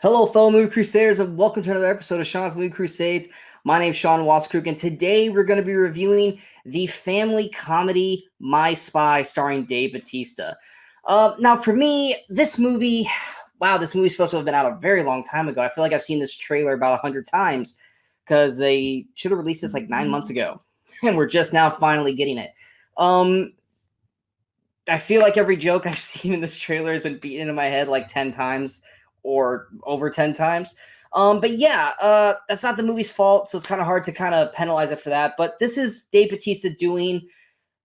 Hello, fellow Movie Crusaders, and welcome to another episode of Sean's Movie Crusades. My name's Sean Waskrug, and today we're going to be reviewing the family comedy My Spy, starring Dave Bautista. Now, for me, this movie, this movie's supposed to have been out a very long time ago. I feel like I've seen this trailer about 100 times because they should have released this like 9 months ago, and we're just now finally getting it. I feel like every joke I've seen in this trailer has been beaten into my head like 10 times or over 10 times. But yeah, that's not the movie's fault, so it's kind of hard to kind of penalize it for that. But this is Dave Bautista doing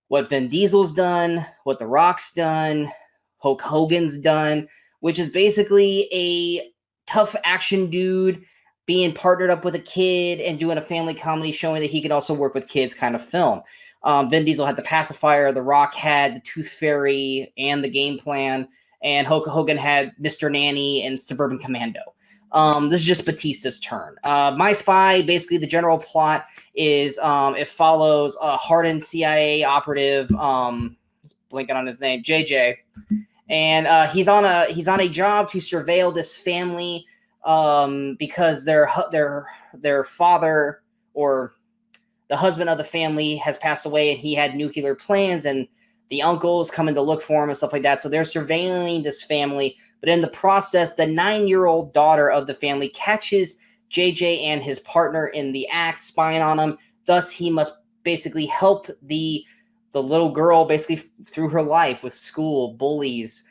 what Vin Diesel's done, what The Rock's done, Hulk Hogan's done, which is basically a tough action dude being partnered up with a kid and doing a family comedy showing that he can also work with kids kind of film. Vin Diesel had the pacifier, The Rock had the Tooth Fairy and the game plan, and Hulk Hogan had Mr. Nanny and Suburban Commando. This is just Bautista's turn. My Spy, basically the general plot is it follows a hardened CIA operative, blinking on his name, JJ, and he's on a job to surveil this family because their father, or the husband of the family, has passed away, and he had nuclear plans, and the uncle's coming to look for him and stuff like that. So they're surveilling this family. But in the process, the 9-year-old daughter of the family catches JJ and his partner in the act, spying on him. Thus, he must basically help the little girl basically through her life with school, bullies,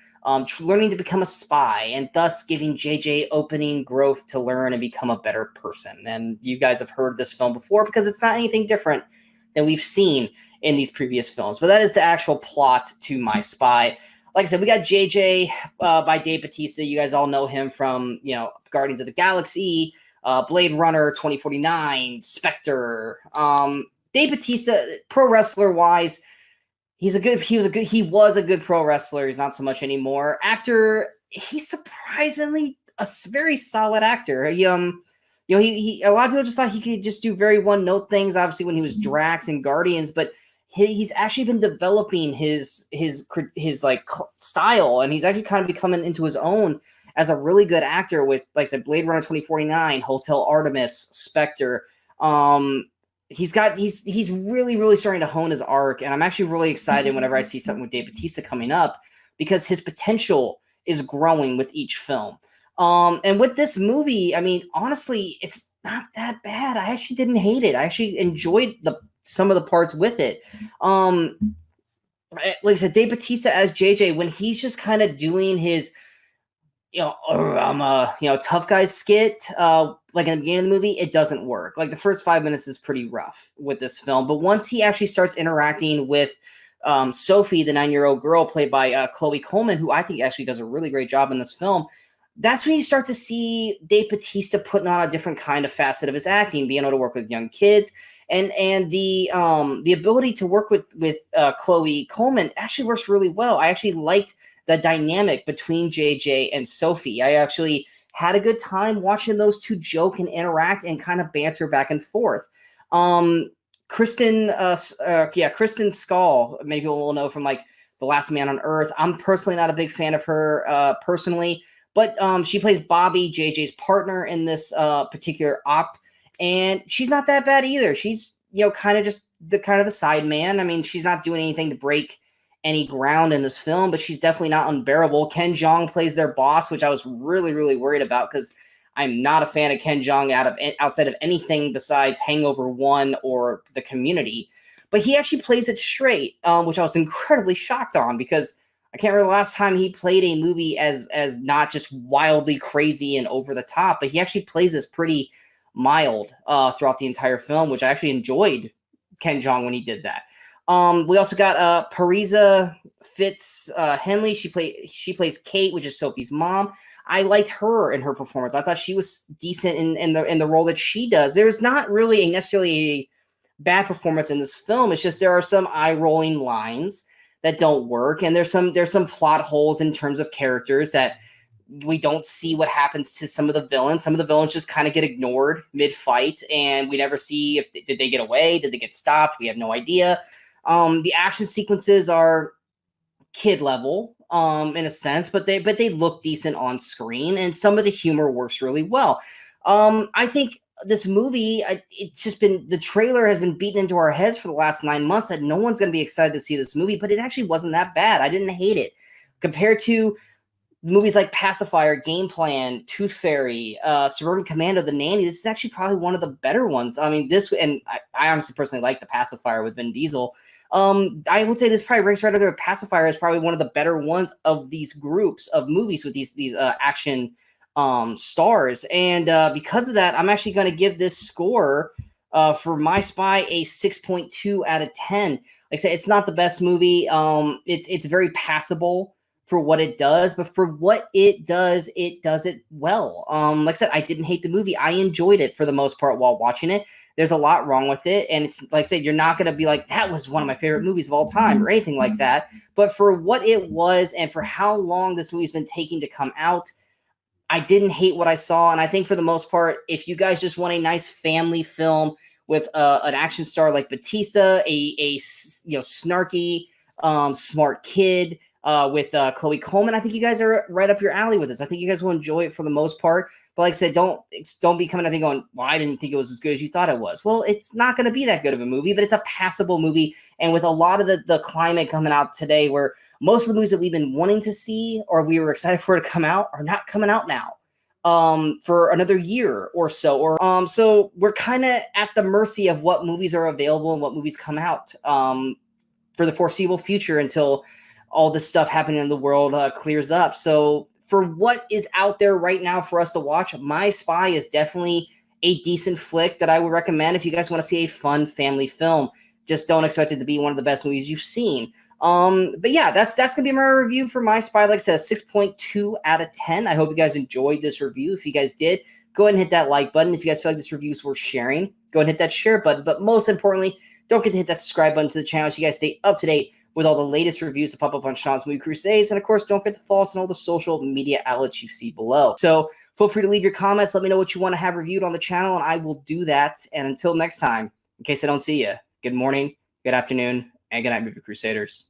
learning to become a spy, and thus giving JJ opening growth to learn and become a better person. And you guys have heard this film before because it's not anything different than we've seen in these previous films. But that is the actual plot to My Spy. Like I said, we got JJ by Dave Bautista. You guys all know him from, Guardians of the Galaxy, Blade Runner 2049, Spectre. Dave Bautista, pro wrestler wise, he was a good pro wrestler. He's not so much anymore. Actor, he's surprisingly a very solid actor. He a lot of people just thought he could just do very one-note things, obviously, when he was Drax and Guardians, but he's actually been developing his like style, and he's actually kind of becoming into his own as a really good actor with, like I said, Blade Runner 2049, Hotel Artemis, Spectre. He's really, really starting to hone his arc, and I'm actually really excited whenever I see something with Dave Bautista coming up because his potential is growing with each film. And with this movie, I mean, honestly, it's not that bad. I actually didn't hate it. I actually enjoyed some of the parts with it. Like I said, Dave Bautista as JJ, when he's just kind of doing his, I'm a tough guy skit, like in the beginning of the movie, it doesn't work. Like the first 5 minutes is pretty rough with this film, but once he actually starts interacting with Sophie, the 9-year-old girl played by Chloe Coleman, who I think actually does a really great job in this film, that's when you start to see Dave Bautista putting on a different kind of facet of his acting, being able to work with young kids, and the ability to work with Chloe Coleman actually works really well. I actually liked the dynamic between JJ and Sophie. I actually had a good time watching those two joke and interact and kind of banter back and forth. Kristen Skull, many people will know from like The Last Man on Earth. I'm personally not a big fan of her personally, but she plays Bobby, JJ's partner in this particular op, and she's not that bad either. She's kind of just the side man. I mean, she's not doing anything to break any ground in this film, but she's definitely not unbearable. Ken Jeong plays their boss, which I was really, really worried about because I'm not a fan of Ken Jeong outside of anything besides Hangover 1 or The Community. But he actually plays it straight, which I was incredibly shocked on because I can't remember the last time he played a movie as not just wildly crazy and over the top, but he actually plays this pretty mild throughout the entire film, which I actually enjoyed Ken Jeong when he did that. We also got Parisa Fitz Henley. She plays Kate, which is Sophie's mom. I liked her in her performance. I thought she was decent in the role that she does. There's not really necessarily a bad performance in this film. It's just there are some eye-rolling lines that don't work, and there's some plot holes in terms of characters that we don't see what happens to some of the villains. Some of the villains just kind of get ignored mid-fight, and we never see did they get away, did they get stopped. We have no idea. The action sequences are kid level. in a sense, but they look decent on screen, and some of the humor works really well. I think this movie, it's just been, the trailer has been beaten into our heads for the last 9 months that no one's going to be excited to see this movie, but it actually wasn't that bad. I didn't hate it compared to movies like Pacifier, Game Plan, Tooth Fairy, Suburban Commando, The Nanny. This is actually probably one of the better ones. I mean, this, and I honestly personally like the Pacifier with Vin Diesel. I would say this probably ranks right under the Pacifier as probably one of the better ones of these groups of movies with these action stars. And because of that, I'm actually going to give this score for My Spy a 6.2 out of 10. Like I said, it's not the best movie. It's very passable for what it does, but for what it does it well. Like I said, I didn't hate the movie. I enjoyed it for the most part while watching it. There's a lot wrong with it, and it's like I said, you're not going to be like, that was one of my favorite movies of all time or anything like that. But for what it was and for how long this movie's been taking to come out, I didn't hate what I saw. And I think for the most part, if you guys just want a nice family film with an action star like Bautista, a snarky, smart kid, with Chloe Coleman, I think you guys are right up your alley with this. I think you guys will enjoy it for the most part. But like I said, don't be coming up and going, well, I didn't think it was as good as you thought it was. Well, it's not going to be that good of a movie, but it's a passable movie. And with a lot of the climate coming out today, where most of the movies that we've been wanting to see or we were excited for it to come out are not coming out now for another year or so. Or so we're kind of at the mercy of what movies are available and what movies come out for the foreseeable future until all this stuff happening in the world clears up. So for what is out there right now for us to watch, My Spy is definitely a decent flick that I would recommend if you guys want to see a fun family film. Just don't expect it to be one of the best movies you've seen. But yeah, that's gonna be my review for My Spy. Like I said, 6.2 out of 10. I hope you guys enjoyed this review. If you guys did, go ahead and hit that like button. If you guys feel like this review is worth sharing, go ahead and hit that share button. But most importantly, don't forget to hit that subscribe button to the channel so you guys stay up to date with all the latest reviews that pop up on Sean's Movie Crusades. And of course, don't forget to follow us on all the social media outlets you see below. So feel free to leave your comments. Let me know what you want to have reviewed on the channel, and I will do that. And until next time, in case I don't see you, good morning, good afternoon, and good night, Movie Crusaders.